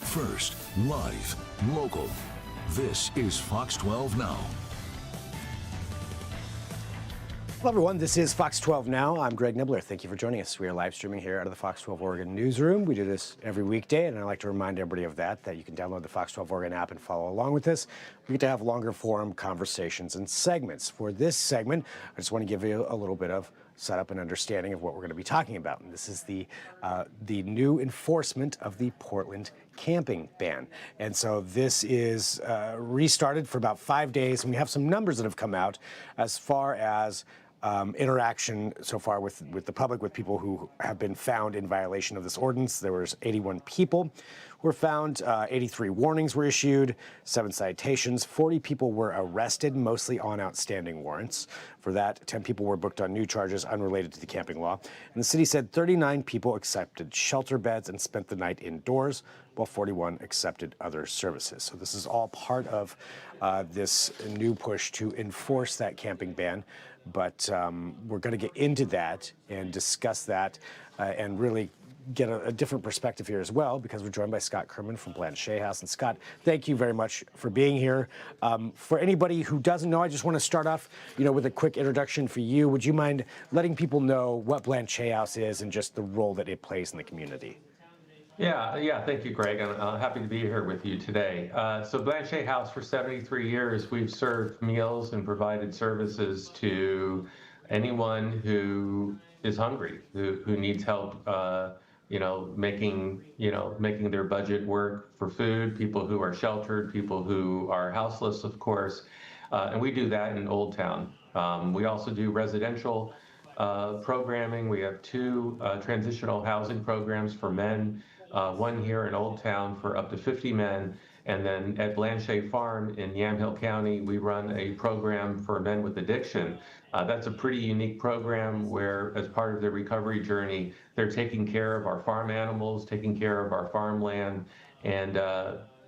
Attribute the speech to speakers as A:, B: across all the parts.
A: First, live, local. This is Fox 12 Now.
B: Hello, everyone. This is Fox 12 Now. I'm Greg Nibbler. Thank you for joining us. We are live streaming here out of the Fox 12 Oregon newsroom. We do this every weekday, and I'd like to remind everybody of that you can download the Fox 12 Oregon app and follow along with us. We get to have longer form conversations and segments. For this segment, I just want to give you a little bit of setup and understanding of what we're going to be talking about. And this is the new enforcement of the Portland camping ban. And so this is restarted for about 5 days, and we have some numbers that have come out as far as interaction so far with the public, with people who have been found in violation of this ordinance. There was 81 people who were found, 83 warnings were issued, 7 citations, 40 people were arrested, mostly on outstanding warrants. For that, 10 people were booked on new charges unrelated to the camping law. And the city said 39 people accepted shelter beds and spent the night indoors, while 41 accepted other services. So this is all part of this new push to enforce that camping ban. But we're going to get into that and discuss that and really get a different perspective here as well, because we're joined by Scott Kerman from Blanchet House. And Scott, thank you very much for being here. For anybody who doesn't know, I just want to start off, with a quick introduction for you. Would you mind letting people know what Blanchet House is and just the role that it plays in the community?
C: Yeah. Thank you, Greg. I'm happy to be here with you today. So Blanchet House, for 73 years, we've served meals and provided services to anyone who is hungry, who needs help, making their budget work for food, people who are sheltered, people who are houseless, of course. And we do that in Old Town. We also do residential programming. We have 2 transitional housing programs for men. One here in Old Town for up to 50 men, and then at Blanchet Farm in Yamhill County, we run a program for men with addiction. That's a pretty unique program where, as part of their recovery journey, they're taking care of our farm animals, taking care of our farmland, and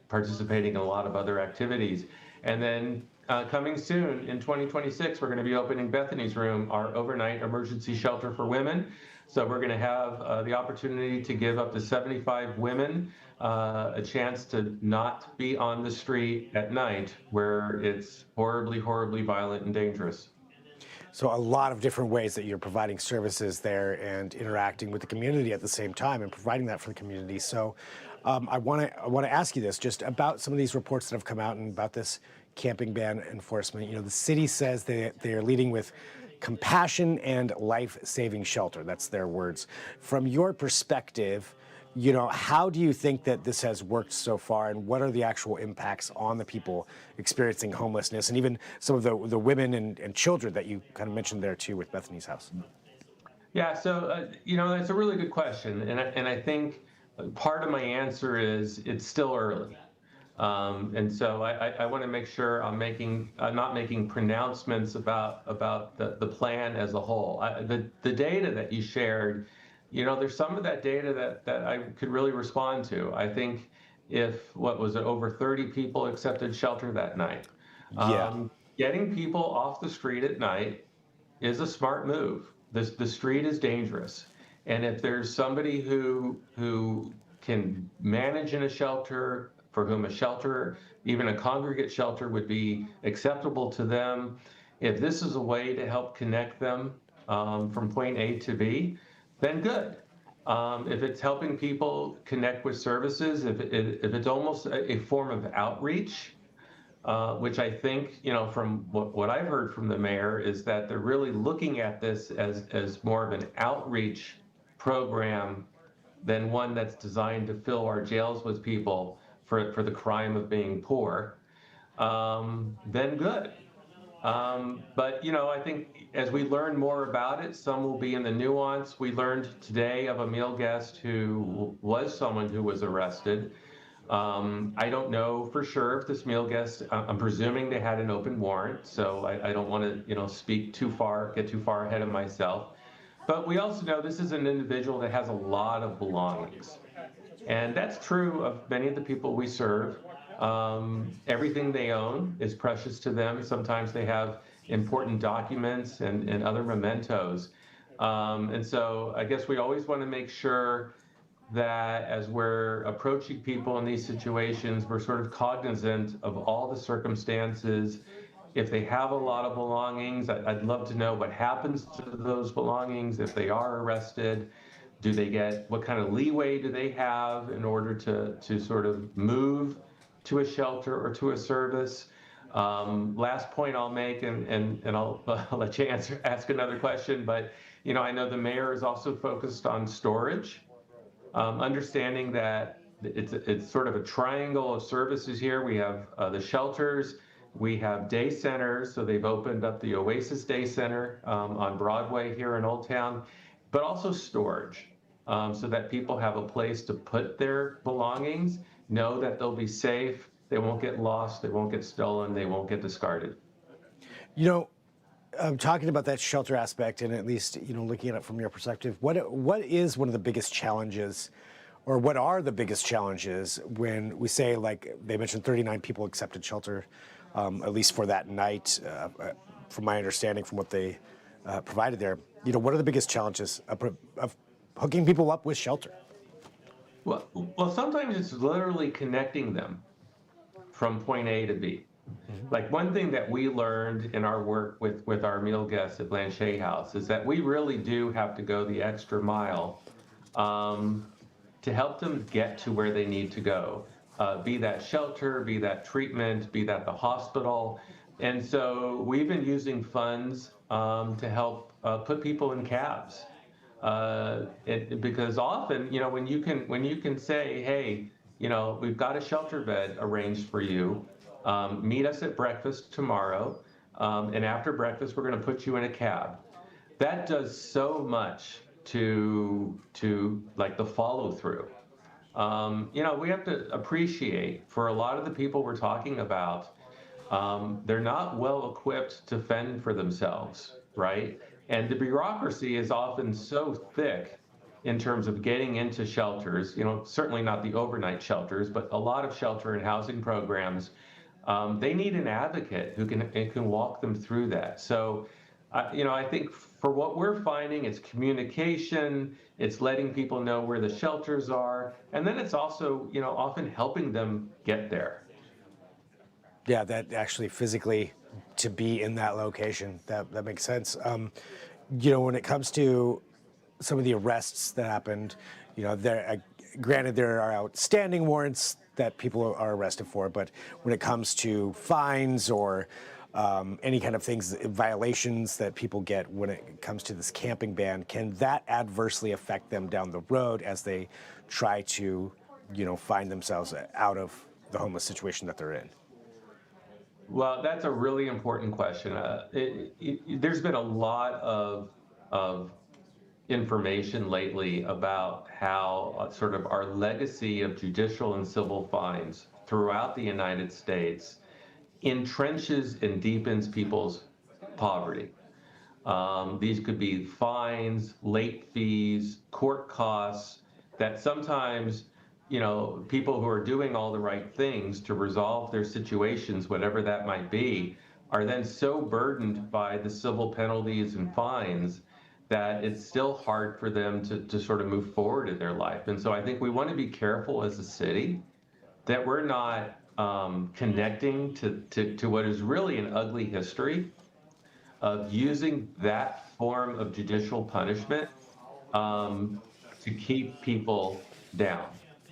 C: participating in a lot of other activities. And then coming soon in 2026, we're going to be opening Bethany's Room, our overnight emergency shelter for women. So we're going to have the opportunity to give up to 75 women a chance to not be on the street at night where it's horribly, horribly violent and dangerous.
B: So a lot of different ways that you're providing services there and interacting with the community at the same time and providing that for the community. So I want to ask you this just about some of these reports that have come out and about this camping ban enforcement. The city says they are leading with compassion and life-saving shelter. That's their words. From your perspective, how do you think that this has worked so far, and what are the actual impacts on the people experiencing homelessness, and even some of the women and children that you kind of mentioned there too with Bethany's House?
C: Yeah, so that's a really good question, and I think part of my answer is it's still early. And so I want to make sure I'm not making pronouncements about the plan as a whole. The data that you shared, there's some of that data that I could really respond to. I think if over 30 people accepted shelter that night. Getting people off the street at night is a smart move. The street is dangerous, and if there's somebody who can manage in a shelter, for whom a shelter, even a congregate shelter, would be acceptable to them, if this is a way to help connect them from point A to B, then good. If it's helping people connect with services, if it's almost a form of outreach, which I think, from what I've heard from the mayor, is that they're really looking at this as more of an outreach program than one that's designed to fill our jails with people for the crime of being poor, then good. But, I think as we learn more about it, some will be in the nuance. We learned today of a meal guest who was someone who was arrested. I don't know for sure if this meal guest, I'm presuming they had an open warrant, so I don't want to, speak too far, get too far ahead of myself. But we also know this is an individual that has a lot of belongings. And that's true of many of the people we serve. Everything they own is precious to them. Sometimes they have important documents and other mementos. And so I guess we always want to make sure that as we're approaching people in these situations, we're sort of cognizant of all the circumstances. If they have a lot of belongings, I'd love to know what happens to those belongings if they are arrested. Do they get, what kind of leeway do they have in order to sort of move to a shelter or to a service? Last point I'll make, and I'll let you ask another question, but I know the mayor is also focused on storage, understanding that it's sort of a triangle of services here. We have the shelters, we have day centers, so they've opened up the Oasis Day Center on Broadway here in Old Town, but also storage, so that people have a place to put their belongings, know that they'll be safe, they won't get lost, they won't get stolen, they won't get discarded.
B: You know, talking about that shelter aspect, and at least looking at it from your perspective, what is one of the biggest challenges, or what are the biggest challenges when we say, like they mentioned, 39 people accepted shelter, at least for that night, from my understanding, from what they provided there. What are the biggest challenges of hooking people up with shelter?
C: Well, sometimes it's literally connecting them from point A to B. Like one thing that we learned in our work with our meal guests at Blanchet House is that we really do have to go the extra mile to help them get to where they need to go, be that shelter, be that treatment, be that the hospital. And so we've been using funds to help put people in cabs. Because often, when you can say, hey, we've got a shelter bed arranged for you, meet us at breakfast tomorrow, and after breakfast, we're going to put you in a cab. That does so much to like the follow through. We have to appreciate, for a lot of the people we're talking about, they're not well equipped to fend for themselves, right? And the bureaucracy is often so thick in terms of getting into shelters, certainly not the overnight shelters, but a lot of shelter and housing programs. They need an advocate who can walk them through that. So, I think for what we're finding, it's communication, it's letting people know where the shelters are, and then it's also, often helping them get there.
B: Yeah, that actually physically to be in that location, that makes sense. When it comes to some of the arrests that happened, granted there are outstanding warrants that people are arrested for, but when it comes to fines or any kind of things, violations that people get when it comes to this camping ban, can that adversely affect them down the road as they try to, find themselves out of the homeless situation that they're in?
C: Well, that's a really important question. There's been a lot of information lately about how sort of our legacy of judicial and civil fines throughout the United States entrenches and deepens people's poverty. These could be fines, late fees, court costs that sometimes, people who are doing all the right things to resolve their situations, whatever that might be, are then so burdened by the civil penalties and fines that it's still hard for them to sort of move forward in their life. And so I think we want to be careful as a city that we're not connecting to what is really an ugly history of using that form of judicial punishment to keep people down,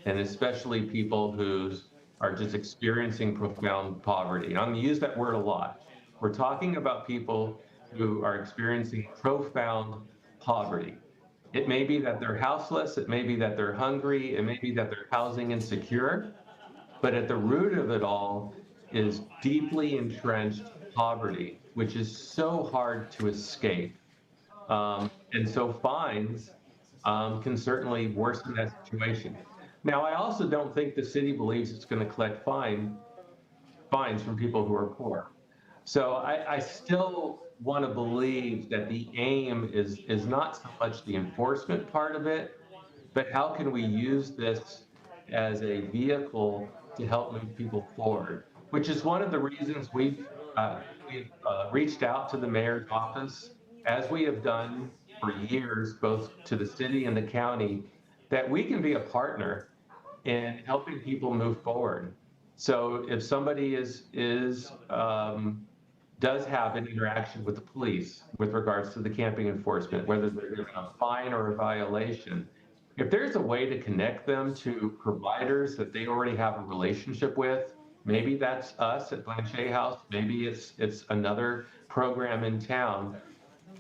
C: and especially people who are just experiencing profound poverty. And I'm going to use that word a lot. We're talking about people who are experiencing profound poverty. It may be that they're houseless, it may be that they're hungry, it may be that they're housing insecure, but at the root of it all is deeply entrenched poverty, which is so hard to escape. And so fines can certainly worsen that situation. Now, I also don't think the city believes it's going to collect fines from people who are poor. So I still want to believe that the aim is not so much the enforcement part of it, but how can we use this as a vehicle to help move people forward, which is one of the reasons we've reached out to the mayor's office, as we have done for years, both to the city and the county, that we can be a partner in helping people move forward. So if somebody does have an interaction with the police with regards to the camping enforcement, whether they're given a fine or a violation, if there's a way to connect them to providers that they already have a relationship with, maybe that's us at Blanchet House, maybe it's another program in town,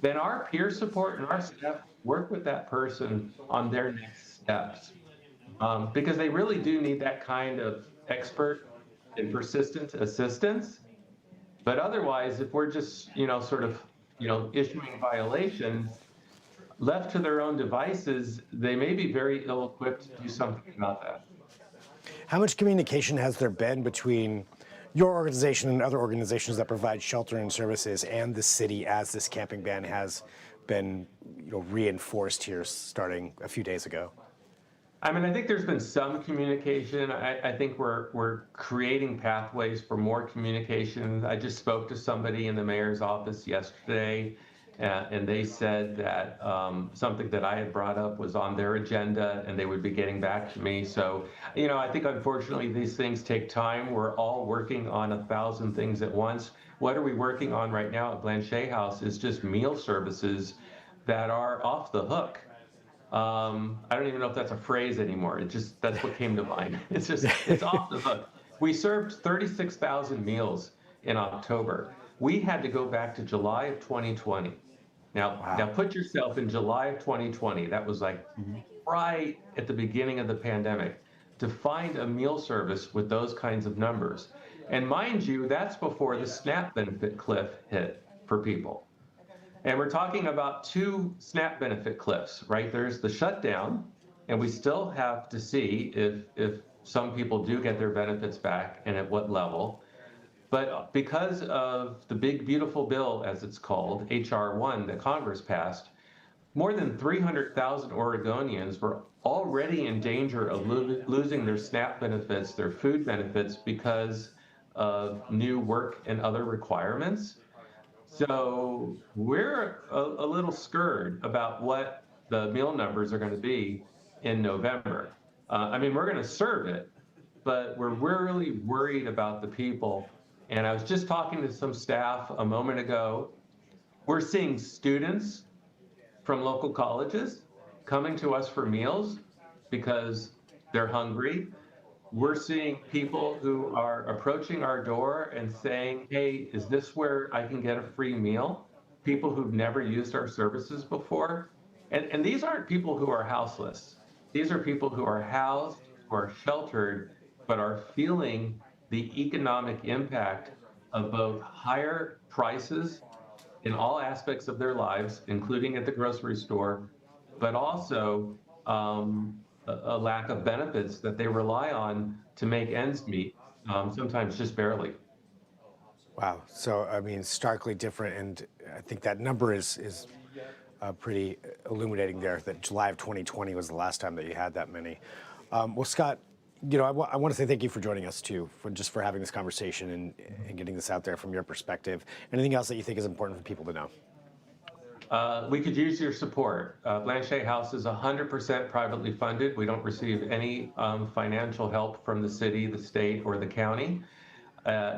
C: then our peer support and our staff work with that person on their next steps. Because they really do need that kind of expert and persistent assistance. But otherwise, if we're just, sort of, issuing violations, left to their own devices, they may be very ill-equipped to do something about that.
B: How much communication has there been between your organization and other organizations that provide sheltering services and the city as this camping ban has been, reinforced here starting a few days ago?
C: I mean, I think there's been some communication. I think we're creating pathways for more communication. I just spoke to somebody in the mayor's office yesterday, and they said that something that I had brought up was on their agenda, and they would be getting back to me. So, I think unfortunately these things take time. We're all working on 1,000 things at once. What are we working on right now at Blanchet House is just meal services that are off the hook. I don't even know if that's a phrase anymore. That's what came to mind. It's off the hook. We served 36,000 meals in October. We had to go back to July of 2020. Now put yourself in July of 2020. That was like right at the beginning of the pandemic, to find a meal service with those kinds of numbers. And mind you, that's before the SNAP benefit cliff hit for people. And we're talking about 2 SNAP benefit cliffs, right? There's the shutdown, and we still have to see if some people do get their benefits back and at what level. But because of the big, beautiful bill, as it's called, H.R. 1, that Congress passed, more than 300,000 Oregonians were already in danger of losing their SNAP benefits, their food benefits, because of new work and other requirements. So we're a little scared about what the meal numbers are going to be in November. I mean, we're going to serve it, but we're really worried about the people. And I was just talking to some staff a moment ago. We're seeing students from local colleges coming to us for meals because they're hungry. We're seeing people who are approaching our door and saying, hey, is this where I can get a free meal? People who've never used our services before. And these aren't people who are houseless. These are people who are housed, who are sheltered, but are feeling the economic impact of both higher prices in all aspects of their lives, including at the grocery store, but also a lack of benefits that they rely on to make ends meet, sometimes just barely.
B: Wow. So, I mean, starkly different. And I think that number is pretty illuminating there, that July of 2020 was the last time that you had that many. Well, Scott, I want to say thank you for joining us, too, for having this conversation and getting this out there from your perspective. Anything else that you think is important for people to know?
C: We could use your support. Blanchet House is 100% privately funded. We don't receive any financial help from the city, the state, or the county.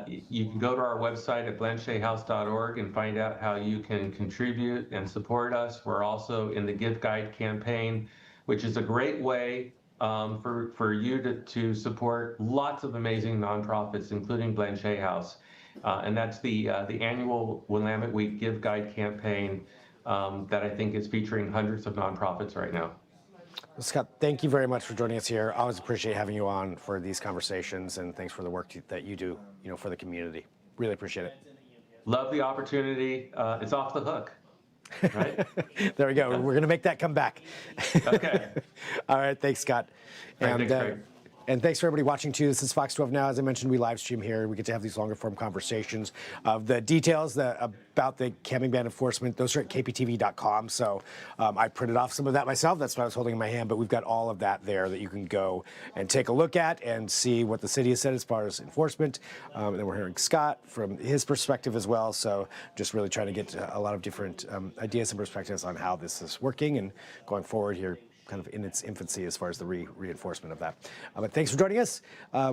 C: You can go to our website at blanchethouse.org and find out how you can contribute and support us. We're also in the Give Guide campaign, which is a great way for you to support lots of amazing nonprofits, including Blanchet House. And that's the annual Willamette Week Give Guide campaign that I think is featuring hundreds of nonprofits right now.
B: Well, Scott, thank you very much for joining us here. I always appreciate having you on for these conversations, and thanks for the work that you do, for the community. Really appreciate it.
C: Love the opportunity. It's off the hook, right?
B: There we go. We're going to make that come back.
C: Okay.
B: All right. Thanks, Scott.
C: Right, thanks, Greg.
B: And thanks for everybody watching, too. This is Fox 12 Now. As I mentioned, we live stream here. We get to have these longer form conversations. The details about the camping ban enforcement, those are at kptv.com. So I printed off some of that myself. That's what I was holding in my hand. But we've got all of that there that you can go and take a look at and see what the city has said as far as enforcement. And then we're hearing Scott from his perspective as well. So just really trying to get a lot of different ideas and perspectives on how this is working and going forward here. kind of in its infancy as far as the reinforcement of that. But thanks for joining us.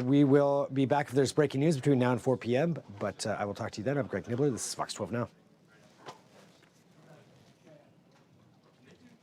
B: We will be back if there's breaking news between now and 4 p.m. But I will talk to you then. I'm Greg Nibbler. This is Fox 12 Now.